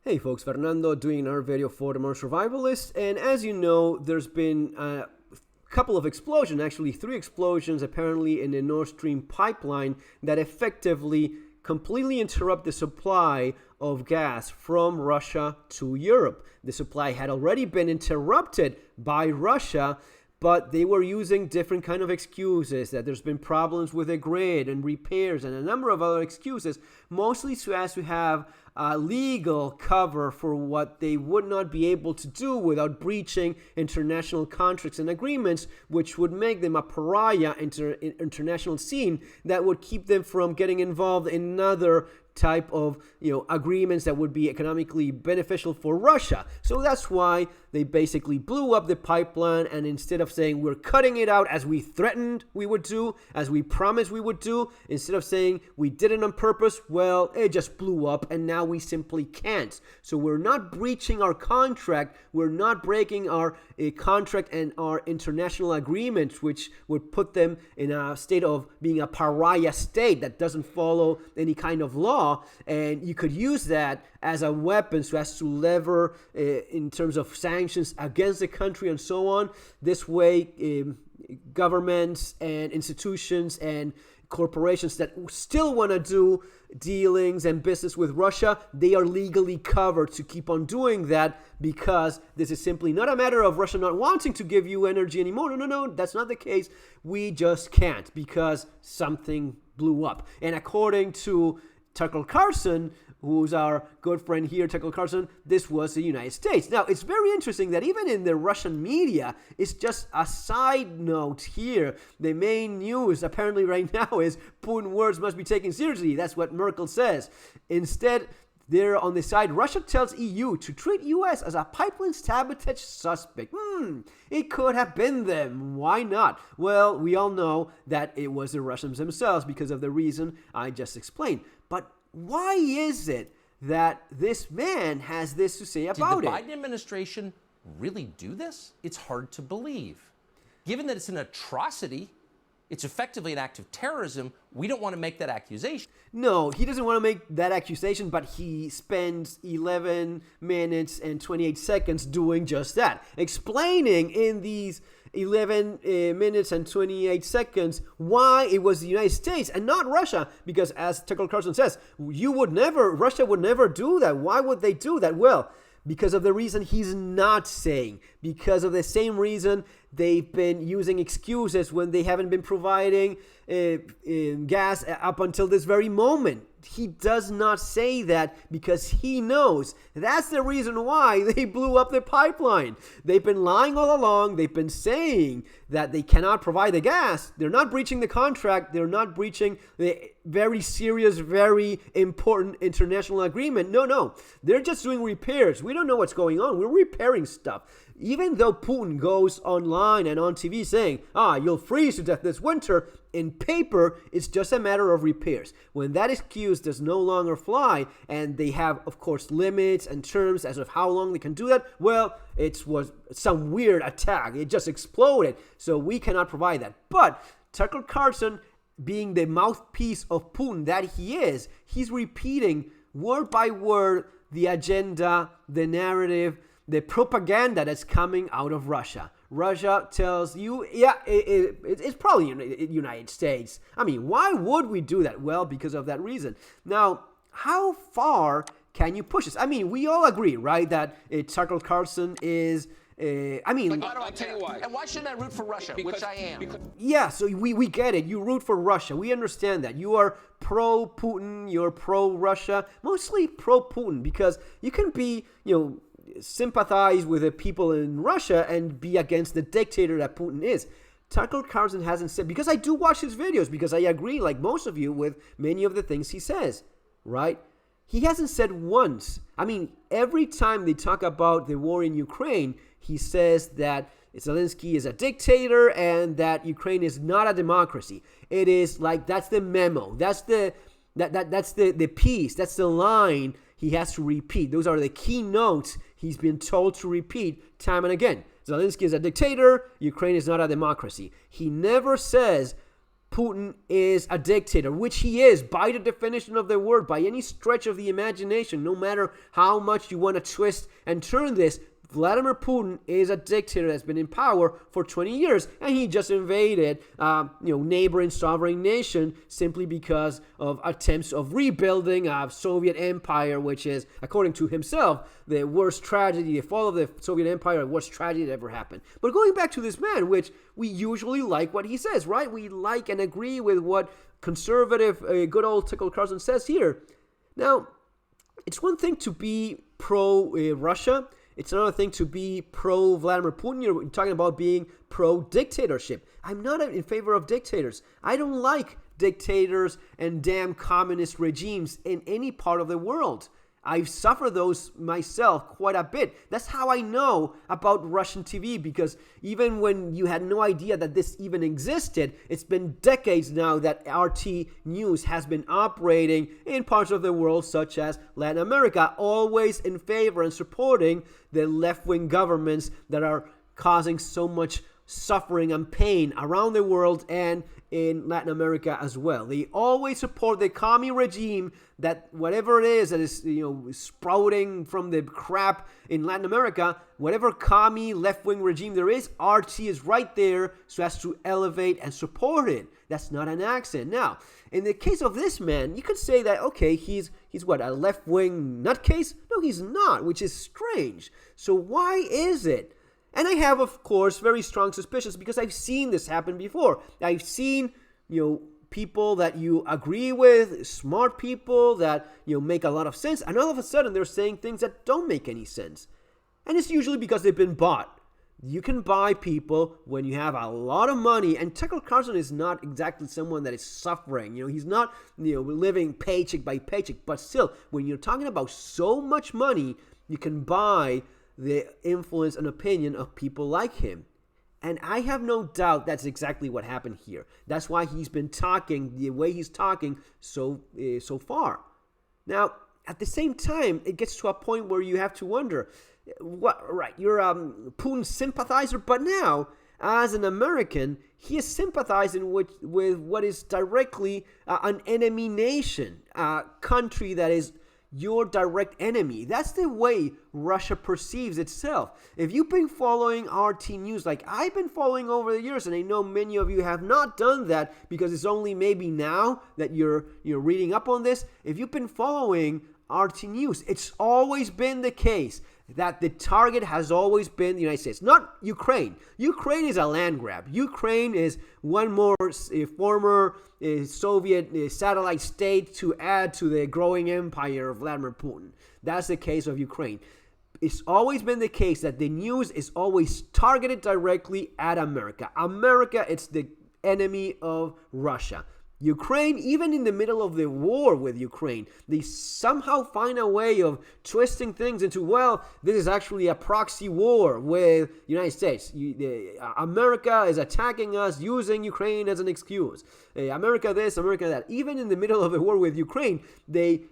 Hey folks, Fernando doing another video for the Modern Survivalist, and as you know, there's been a couple of explosions, actually 3 explosions apparently in the Nord Stream pipeline that effectively completely interrupt the supply of gas from Russia to Europe. The supply had already been interrupted by Russia, but they were using different kind of excuses, that there's been problems with the grid and repairs and a number of other excuses, mostly so as to have legal cover for what they would not be able to do without breaching international contracts and agreements, which would make them a pariah in international scene that would keep them from getting involved in other type of agreements that would be economically beneficial for Russia. So that's why they basically blew up the pipeline, and instead of saying we're cutting it out as we threatened we would do, as we promised we would do, instead of saying we did it on purpose, well, it just blew up and now we simply can't. So we're not breaching our contract, we're not breaking our contract and our international agreements, which would put them in a state of being a pariah state that doesn't follow any kind of law, and you could use that as a weapon so as to lever in terms of sanctions against the country and so on. This way, governments and institutions and corporations that still want to do dealings and business with Russia, they are legally covered to keep on doing that, because this is simply not a matter of Russia not wanting to give you energy anymore. No, that's not the case. We just can't because something blew up. And according to Carlson, who's our good friend here, Carlson, this was the United States. Now, it's very interesting that even in the Russian media, it's just a side note here. The main news apparently right now is Putin's words must be taken seriously. That's what Merkel says. Instead, there on the side, Russia tells EU to treat US as a pipeline sabotage suspect. It could have been them. Why not? Well, we all know that it was the Russians themselves because of the reason I just explained. But why is it that this man has this to say about it? Did the Biden administration really do this? It's hard to believe. Given that it's an atrocity, it's effectively an act of terrorism, we don't want to make that accusation. No, he doesn't want to make that accusation, but he spends 11 minutes and 28 seconds doing just that, explaining in these 11 minutes and 28 seconds why it was the United States and not Russia, because as Tucker Carlson says, Russia would never do that. Why would they do that? Well, because of the reason he's not saying, because of the same reason they've been using excuses when they haven't been providing gas up until this very moment. He does not say that because he knows that's the reason why they blew up the pipeline. They've been lying all along. They've been saying that they cannot provide the gas. They're not breaching the contract. They're not breaching the very serious, very important international agreement. No. They're just doing repairs. We don't know what's going on. We're repairing stuff. Even though Putin goes online and on TV saying, you'll freeze to death this winter, in paper, it's just a matter of repairs. When that excuse does no longer fly, and they have, of course, limits and terms as of how long they can do that, well, it was some weird attack. It just exploded, so we cannot provide that. But Tucker Carlson, being the mouthpiece of Putin that he is, he's repeating word by word the agenda, the narrative, the propaganda that's coming out of Russia. Russia tells you, it's probably the United States. I mean, why would we do that? Well, because of that reason. Now, how far can you push this? I mean, we all agree, right, that Tucker Carlson is... I'll tell you why. And why shouldn't I root for Russia, which I am? Yeah, so we get it. You root for Russia. We understand that. You are pro-Putin. You're pro-Russia. Mostly pro-Putin, because you can be, sympathize with the people in Russia and be against the dictator that Putin is. Tucker Carlson hasn't said, because I do watch his videos, because I agree, like most of you, with many of the things he says, right? He hasn't said once. I mean, every time they talk about the war in Ukraine, he says that Zelensky is a dictator and that Ukraine is not a democracy. It is like, that's the memo. That's the piece. That's the line he has to repeat. Those are the key notes he's been told to repeat time and again. Zelensky is a dictator. Ukraine is not a democracy. He never says Putin is a dictator, which he is by the definition of the word, by any stretch of the imagination, no matter how much you want to twist and turn this. Vladimir Putin is a dictator that's been in power for 20 years, and he just invaded, neighboring sovereign nation simply because of attempts of rebuilding a Soviet empire, which is, according to himself, the worst tragedy, the fall of the Soviet empire, the worst tragedy that ever happened. But going back to this man, which we usually like what he says, right? We like and agree with what conservative, good old Tucker Carlson says here. Now, it's one thing to be pro-Russia. It's another thing to be pro-Vladimir Putin. You're talking about being pro-dictatorship. I'm not in favor of dictators. I don't like dictators and damn communist regimes in any part of the world. I've suffered those myself quite a bit. That's how I know about Russian TV, because even when you had no idea that this even existed, it's been decades now that RT News has been operating in parts of the world such as Latin America, always in favor and supporting the left-wing governments that are causing so much suffering and pain around the world and in Latin America as well. They always support the commie regime, that whatever it is that is sprouting from the crap in Latin America, whatever commie left-wing regime there is, RT is right there so as to elevate and support it. That's not an accident. Now, in the case of this man, you could say that, okay, he's what, a left-wing nutcase? No, he's not, which is strange. So why is it? And I have, of course, very strong suspicions because I've seen this happen before. I've seen, people that you agree with, smart people that, make a lot of sense. And all of a sudden, they're saying things that don't make any sense. And it's usually because they've been bought. You can buy people when you have a lot of money. And Tucker Carlson is not exactly someone that is suffering. He's not, living paycheck by paycheck. But still, when you're talking about so much money, you can buy the influence and opinion of people like him. And I have no doubt that's exactly what happened here. That's why he's been talking the way he's talking so far. Now, at the same time, it gets to a point where you have to wonder, you're a Putin sympathizer, but now, as an American, he is sympathizing with what is directly an enemy nation, a country that is your direct enemy. That's the way Russia perceives itself. If you've been following RT News like I've been following over the years, and I know many of you have not done that because it's only maybe now that you're reading up on this. If you've been following RT News, it's always been the case that the target has always been the United States, not Ukraine. Ukraine is a land grab. Ukraine is one more former Soviet satellite state to add to the growing empire of Vladimir Putin. That's the case of Ukraine. It's always been the case that the news is always targeted directly at America. America, it's the enemy of Russia. Ukraine, even in the middle of the war with Ukraine, they somehow find a way of twisting things into, well, this is actually a proxy war with the United States. America is attacking us using Ukraine as an excuse. America this, America that. Even in the middle of the war with Ukraine, they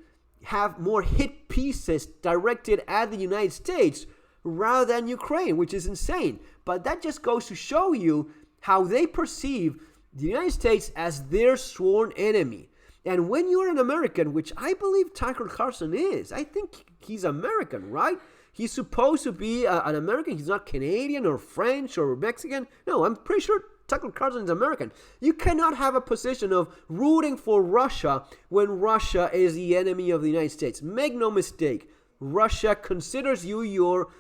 have more hit pieces directed at the United States rather than Ukraine, which is insane. But that just goes to show you how they perceive the United States as their sworn enemy. And when you're an American, which I believe Tucker Carlson is, I think he's American, right? He's supposed to be an American. He's not Canadian or French or Mexican. No, I'm pretty sure Tucker Carlson is American. You cannot have a position of rooting for Russia when Russia is the enemy of the United States. Make no mistake. Russia considers you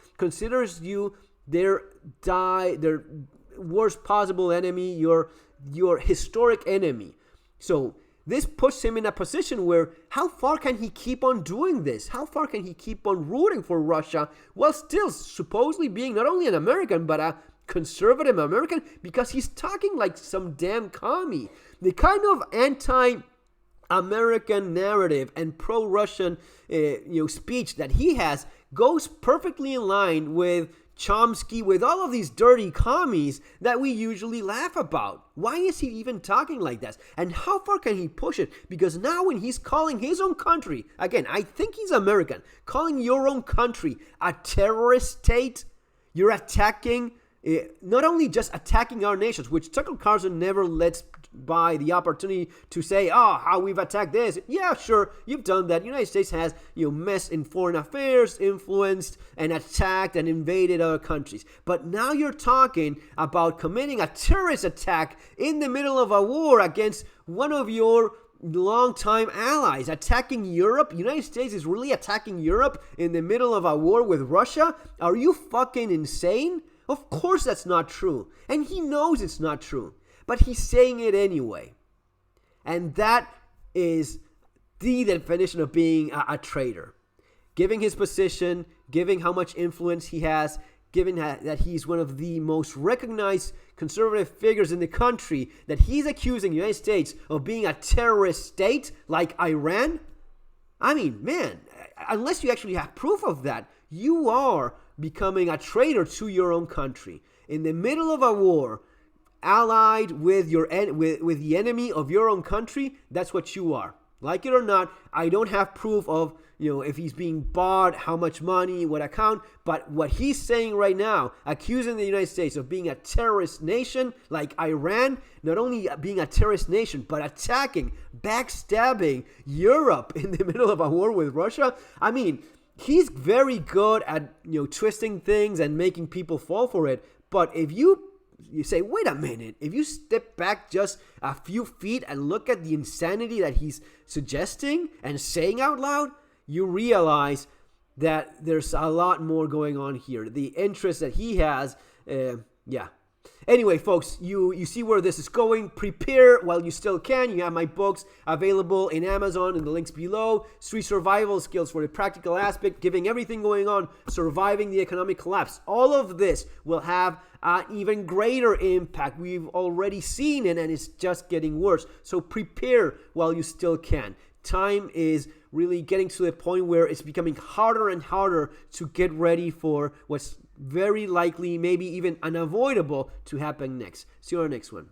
their worst possible enemy, your historic enemy. So this puts him in a position where how far can he keep on doing this? How far can he keep on rooting for Russia while still supposedly being not only an American but a conservative American? Because he's talking like some damn commie. The kind of anti-American narrative and pro-Russian speech that he has goes perfectly in line with Chomsky, with all of these dirty commies that we usually laugh about. Why is he even talking like that? And how far can he push it? Because now when he's calling his own country, again, I think he's American, calling your own country a terrorist state, you're attacking not only just attacking our nations, which Tucker Carlson never lets by the opportunity to say, oh, how we've attacked this. Yeah, sure, you've done that. The United States has, messed in foreign affairs, influenced and attacked and invaded other countries. But now you're talking about committing a terrorist attack in the middle of a war against one of your longtime allies, attacking Europe. United States is really attacking Europe in the middle of a war with Russia? Are you fucking insane? Of course that's not true. And he knows it's not true. But he's saying it anyway. And that is the definition of being a traitor. Giving his position, giving how much influence he has, given that he's one of the most recognized conservative figures in the country, that he's accusing the United States of being a terrorist state like Iran. I mean, man, unless you actually have proof of that, you are becoming a traitor to your own country. In the middle of a war, allied with with the enemy of your own country, that's what you are. Like it or not, I don't have proof of, if he's being bought, how much money, what account, but what he's saying right now, accusing the United States of being a terrorist nation like Iran, not only being a terrorist nation, but attacking, backstabbing Europe in the middle of a war with Russia. I mean, he's very good at, twisting things and making people fall for it. But if you say, wait a minute, if you step back just a few feet and look at the insanity that he's suggesting and saying out loud, you realize that there's a lot more going on here. The interest that he has, yeah. Anyway, folks, you see where this is going. Prepare while you still can. You have my books available in Amazon in the links below. 3 survival skills for the practical aspect, giving everything going on, surviving the economic collapse. All of this will have an even greater impact. We've already seen it, and it's just getting worse. So prepare while you still can. Time is really getting to the point where it's becoming harder and harder to get ready for what's very likely, maybe even unavoidable to happen next. See you on the next one.